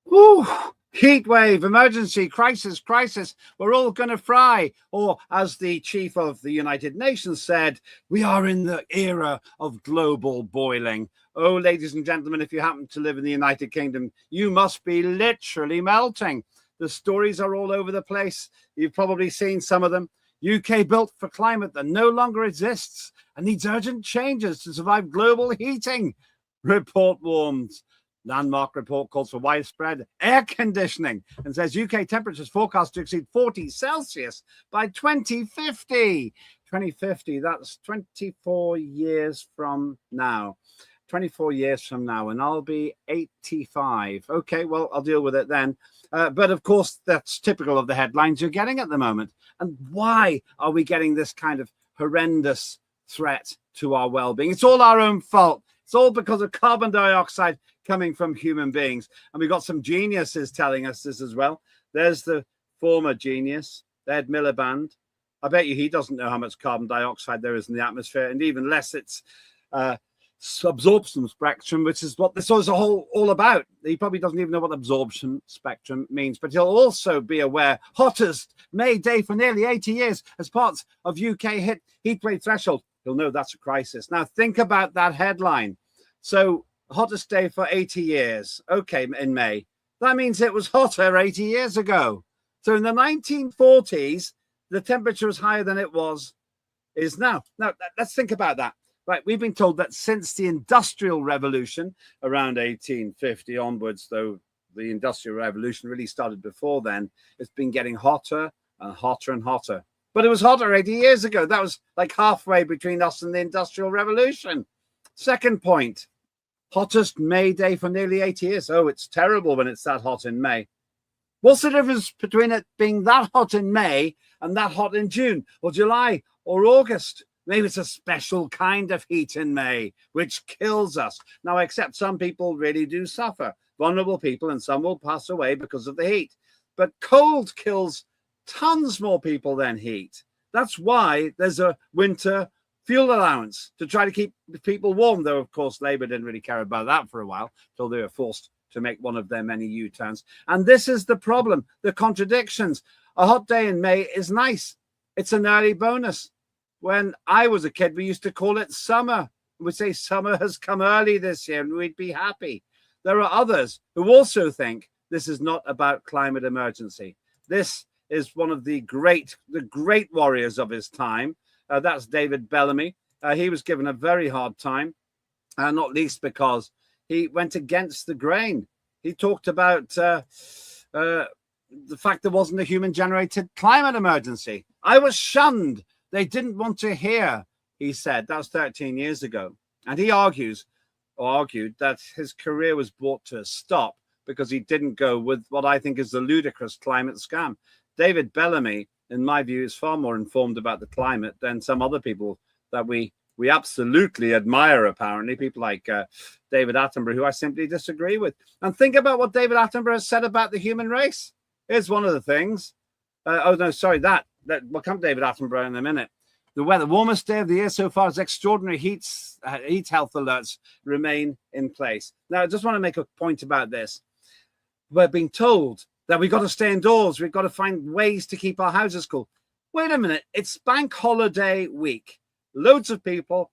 Whew. Heat wave, emergency, crisis, crisis. We're all going to fry. Or, as the chief of the United Nations said, we are in the era of global boiling. Oh, ladies and gentlemen, if you happen to live in the United Kingdom, you must be literally melting. The stories are all over the place. You've probably seen some of them. UK built for climate that no longer exists and needs urgent changes to survive global heating. Report warns. Landmark report calls for widespread air conditioning and says UK temperatures forecast to exceed 40 Celsius by 2050. 2050, that's 24 years from now. 24 years from now, and I'll be 85. Okay, well, I'll deal with it then. But of course, that's typical of the headlines you're getting at the moment. And why are we getting this kind of horrendous threat to our well-being? It's all our own fault. It's all because of carbon dioxide coming from human beings. And we've got some geniuses telling us this as well. There's the former genius, Ed Miliband. I bet you he doesn't know how much carbon dioxide there is in the atmosphere, and even less its absorption spectrum, which is what this is all about. He probably doesn't even know what absorption spectrum means, but he'll also be aware hottest May day for nearly 80 years as parts of UK hit heatwave threshold. He'll know that's a crisis. Now think about that headline. So hottest day for 80 years. Okay, in May. That means it was hotter 80 years ago. So in the 1940s, the temperature was higher than it is now. Now, let's think about that. Right, we've been told that since the Industrial Revolution, around 1850 onwards, though the Industrial Revolution really started before then, it's been getting hotter and hotter and hotter. But it was hotter 80 years ago. That was like halfway between us and the Industrial Revolution. Second point, hottest May day for nearly 80 years. Oh, it's terrible when it's that hot in May. What's the difference between it being that hot in May and that hot in June or July or August? Maybe it's a special kind of heat in May, which kills us. Now, I accept some people really do suffer, vulnerable people, and some will pass away because of the heat. But cold kills tons more people than heat. That's why there's a winter fuel allowance to try to keep people warm, though, of course, Labour didn't really care about that for a while until they were forced to make one of their many U-turns. And this is the problem, the contradictions. A hot day in May is nice. It's an early bonus. When I was a kid, we used to call it summer. We'd say summer has come early this year and we'd be happy. There are others who also think this is not about climate emergency. This is one of the great warriors of his time. That's David Bellamy. He was given a very hard time, not least because he went against the grain. He talked about the fact there wasn't a human-generated climate emergency. I was shunned. They didn't want to hear, he said. That was 13 years ago. And he argued that his career was brought to a stop because he didn't go with what I think is the ludicrous climate scam. David Bellamy, in my view, is far more informed about the climate than some other people that we absolutely admire, apparently, people like David Attenborough, who I simply disagree with. And think about what David Attenborough has said about the human race. Here's one of the things. We'll come to David Attenborough in a minute. The warmest day of the year so far as extraordinary heat health alerts remain in place. Now, I just want to make a point about this. We're being told that we've got to stay indoors. We've got to find ways to keep our houses cool. Wait a minute. It's bank holiday week. Loads of people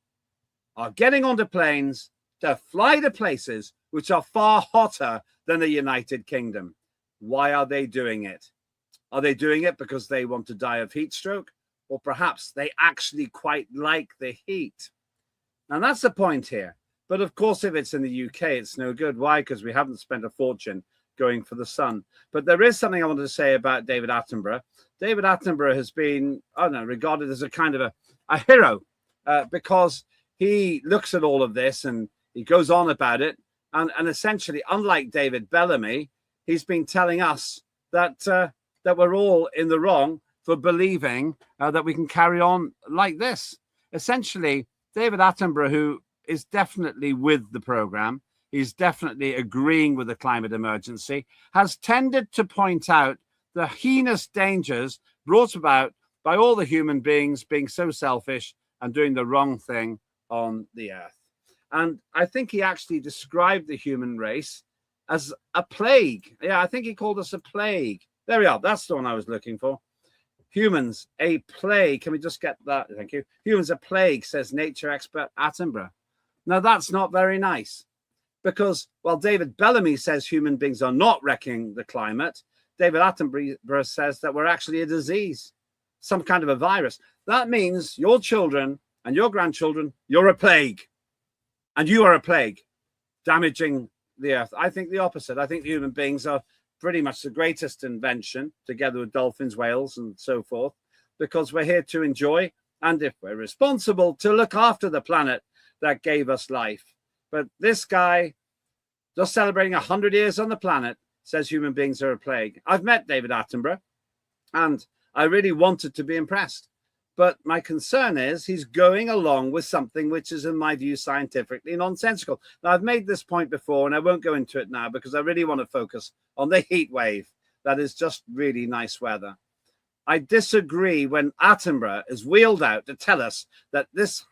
are getting onto planes to fly to places which are far hotter than the United Kingdom. Why are they doing it? Are they doing it because they want to die of heat stroke? Or perhaps they actually quite like the heat? And that's the point here. But of course, if it's in the UK, it's no good. Why? Because we haven't spent a fortune going for the sun. But there is something I wanted to say about David Attenborough. David Attenborough has been, regarded as a kind of a hero because he looks at all of this and he goes on about it. And essentially, unlike David Bellamy, he's been telling us that we're all in the wrong for believing that we can carry on like this. Essentially, David Attenborough, who is definitely with the program, he's definitely agreeing with the climate emergency, has tended to point out the heinous dangers brought about by all the human beings being so selfish and doing the wrong thing on the earth. And I think he actually described the human race as a plague. Yeah, I think he called us a plague. There we are. That's the one I was looking for. Humans, a plague. Can we just get that? Thank you. Humans, a plague, says nature expert Attenborough. Now, that's not very nice because while David Bellamy says human beings are not wrecking the climate, David Attenborough says that we're actually a disease, some kind of a virus. That means your children and your grandchildren, you're a plague. And you are a plague, damaging the earth. I think the opposite. I think human beings are pretty much the greatest invention, together with dolphins, whales, and so forth, because we're here to enjoy, and if we're responsible, to look after the planet that gave us life. But this guy, just celebrating 100 years on the planet, says human beings are a plague. I've met David Attenborough, and I really wanted to be impressed. But my concern is he's going along with something which is, in my view, scientifically nonsensical. Now, I've made this point before, and I won't go into it now because I really want to focus on the heat wave. That is just really nice weather. I disagree when Attenborough is wheeled out to tell us that this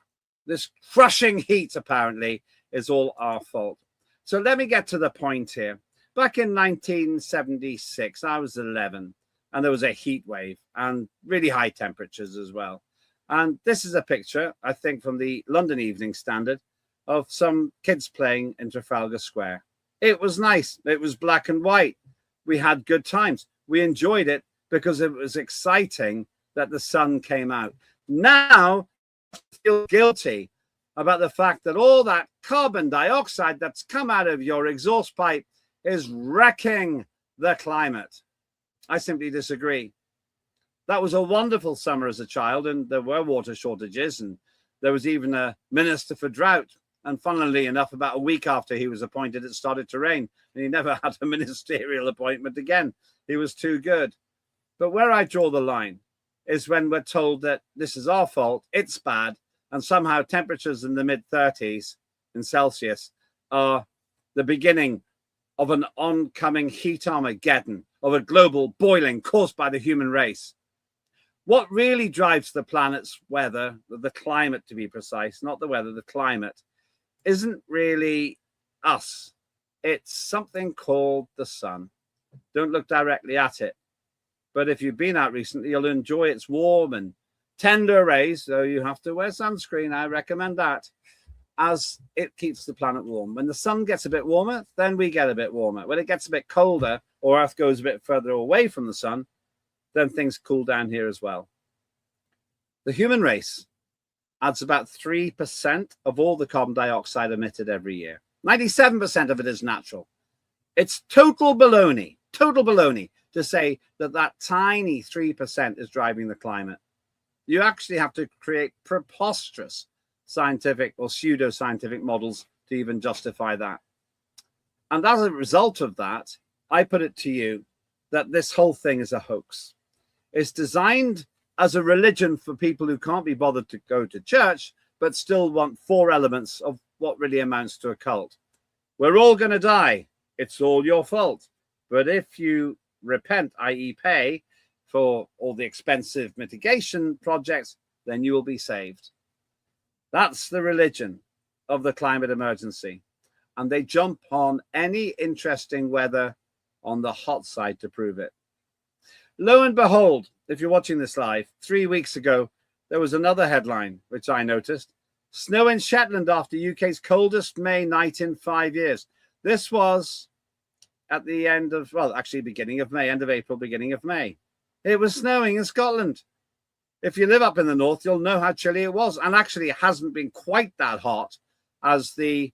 crushing heat, apparently, is all our fault. So let me get to the point here. Back in 1976, I was 11. And there was a heat wave and really high temperatures as well. And this is a picture, I think, from the London Evening Standard of some kids playing in Trafalgar Square. It was nice. It was black and white. We had good times. We enjoyed it because it was exciting that the sun came out. Now, I feel guilty about the fact that all that carbon dioxide that's come out of your exhaust pipe is wrecking the climate. I simply disagree. That was a wonderful summer as a child, and there were water shortages, and there was even a minister for drought. And funnily enough, about a week after he was appointed, it started to rain, and he never had a ministerial appointment again. He was too good. But where I draw the line is when we're told that this is our fault, it's bad, and somehow temperatures in the mid-30s in Celsius are the beginning of an oncoming heat Armageddon, of a global boiling caused by the human race. What really drives the planet's weather, the climate to be precise, not the weather, the climate, isn't really us. It's something called the sun. Don't look directly at it. But if you've been out recently, you'll enjoy its warm and tender rays, so you have to wear sunscreen. I recommend that, as it keeps the planet warm. When the sun gets a bit warmer, then we get a bit warmer. When it gets a bit colder, or Earth goes a bit further away from the sun, then things cool down here as well. The human race adds about 3% of all the carbon dioxide emitted every year. 97% of it is natural. It's total baloney to say that that tiny 3% is driving the climate. You actually have to create preposterous scientific or pseudo-scientific models to even justify that. And as a result of that, I put it to you that this whole thing is a hoax. It's designed as a religion for people who can't be bothered to go to church, but still want 4 elements of what really amounts to a cult. We're all going to die. It's all your fault. But if you repent, i.e. pay for all the expensive mitigation projects, then you will be saved. That's the religion of the climate emergency. And they jump on any interesting weather on the hot side to prove it. Lo and behold, if you're watching this live, 3 weeks ago, there was another headline, which I noticed. Snow in Shetland after UK's coldest May night in 5 years. This was at the end of, well, actually beginning of May, end of April, beginning of May. It was snowing in Scotland. If you live up in the north, you'll know how chilly it was. And actually, it hasn't been quite that hot as the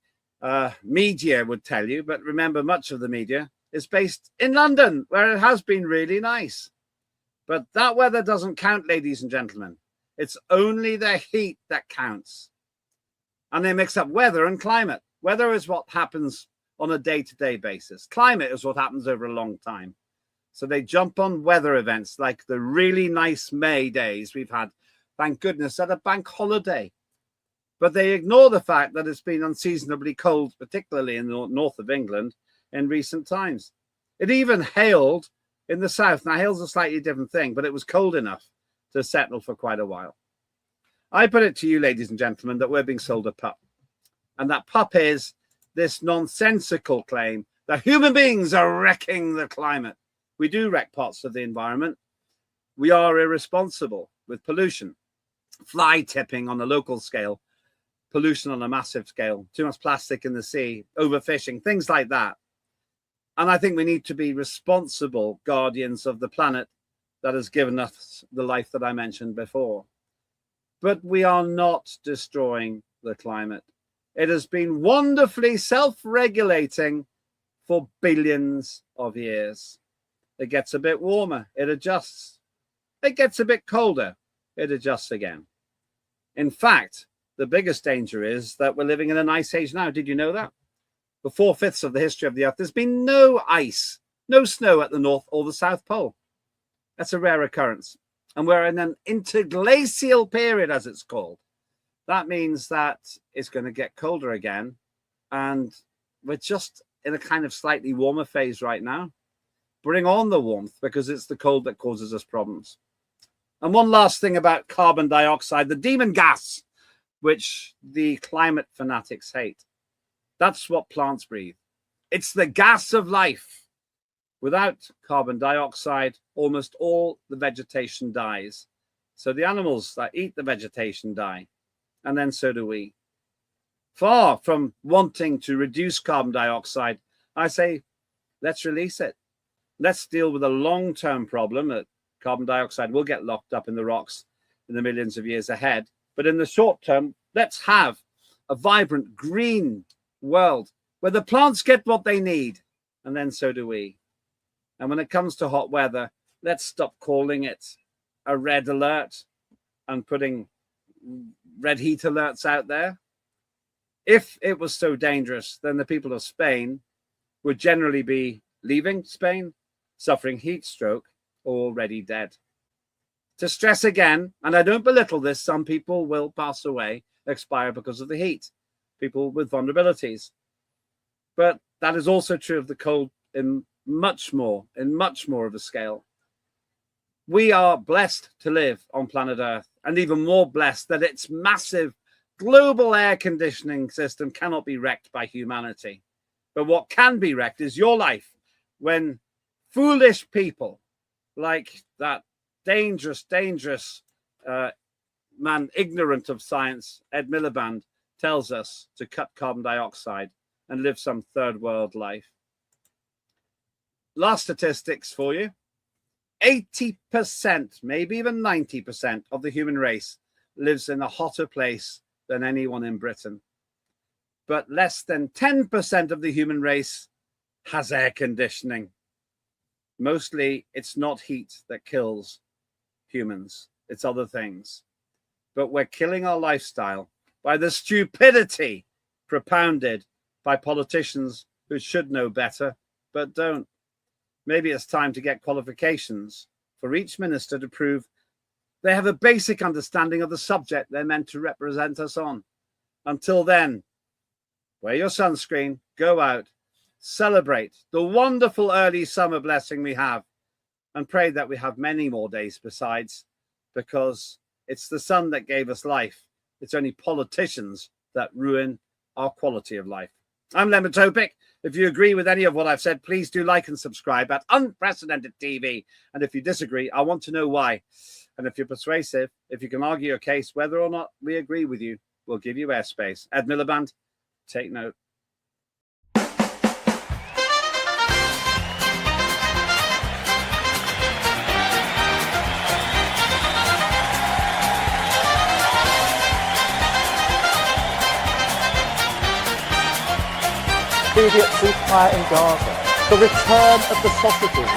media would tell you. But remember, much of the media is based in London, where it has been really nice. But that weather doesn't count, ladies and gentlemen. It's only the heat that counts. And they mix up weather and climate. Weather is what happens on a day-to-day basis. Climate is what happens over a long time. So they jump on weather events like the really nice May days we've had, thank goodness, at a bank holiday. But they ignore the fact that it's been unseasonably cold, particularly in the north of England, in recent times. It even hailed in the south. Now, hail's a slightly different thing, but it was cold enough to settle for quite a while. I put it to you, ladies and gentlemen, that we're being sold a pup. And that pup is this nonsensical claim that human beings are wrecking the climate. We do wreck parts of the environment. We are irresponsible with pollution, fly tipping on a local scale, pollution on a massive scale, too much plastic in the sea, overfishing, things like that. And I think we need to be responsible guardians of the planet that has given us the life that I mentioned before. But we are not destroying the climate. It has been wonderfully self-regulating for billions of years. It gets a bit warmer, it adjusts. It gets a bit colder, it adjusts again. In fact, the biggest danger is that we're living in an ice age now. Did you know that? For 4/5 of the history of the Earth, there's been no ice, no snow at the North or the South Pole. That's a rare occurrence. And we're in an interglacial period, as it's called. That means that it's going to get colder again. And we're just in a kind of slightly warmer phase right now. Bring on the warmth, because it's the cold that causes us problems. And one last thing about carbon dioxide, the demon gas, which the climate fanatics hate. That's what plants breathe. It's the gas of life. Without carbon dioxide, almost all the vegetation dies. So the animals that eat the vegetation die, and then so do we. Far from wanting to reduce carbon dioxide, I say, let's release it. Let's deal with a long-term problem that carbon dioxide will get locked up in the rocks in the millions of years ahead. But in the short term, let's have a vibrant green world where the plants get what they need, and then so do we. And when it comes to hot weather, let's stop calling it a red alert and putting red heat alerts out there. If it was so dangerous, then the people of Spain would generally be leaving Spain, suffering heat stroke, or already dead. To stress again, and I don't belittle this, some people will pass away, expire because of the heat, people with vulnerabilities. But that is also true of the cold in much more of a scale. We are blessed to live on planet Earth, and even more blessed that its massive global air conditioning system cannot be wrecked by humanity. But what can be wrecked is your life, when foolish people like that dangerous man, ignorant of science, Ed Miliband, tells us to cut carbon dioxide and live some third world life. Last statistics for you. 80%, maybe even 90% of the human race lives in a hotter place than anyone in Britain. But less than 10% of the human race has air conditioning. Mostly it's not heat that kills humans, it's other things. But we're killing our lifestyle by the stupidity propounded by politicians who should know better, but don't. Maybe it's time to get qualifications for each minister to prove they have a basic understanding of the subject they're meant to represent us on. Until then, wear your sunscreen, go out, celebrate the wonderful early summer blessing we have, and pray that we have many more days besides, because it's the sun that gave us life. It's only politicians that ruin our quality of life. I'm Lembit. If you agree with any of what I've said, please do like and subscribe at Unprecedented TV. And if you disagree, I want to know why. And if you're persuasive, if you can argue your case, whether or not we agree with you, we'll give you airspace. Ed Miliband, take note. Immediate ceasefire in Gaza, the return of the sausages.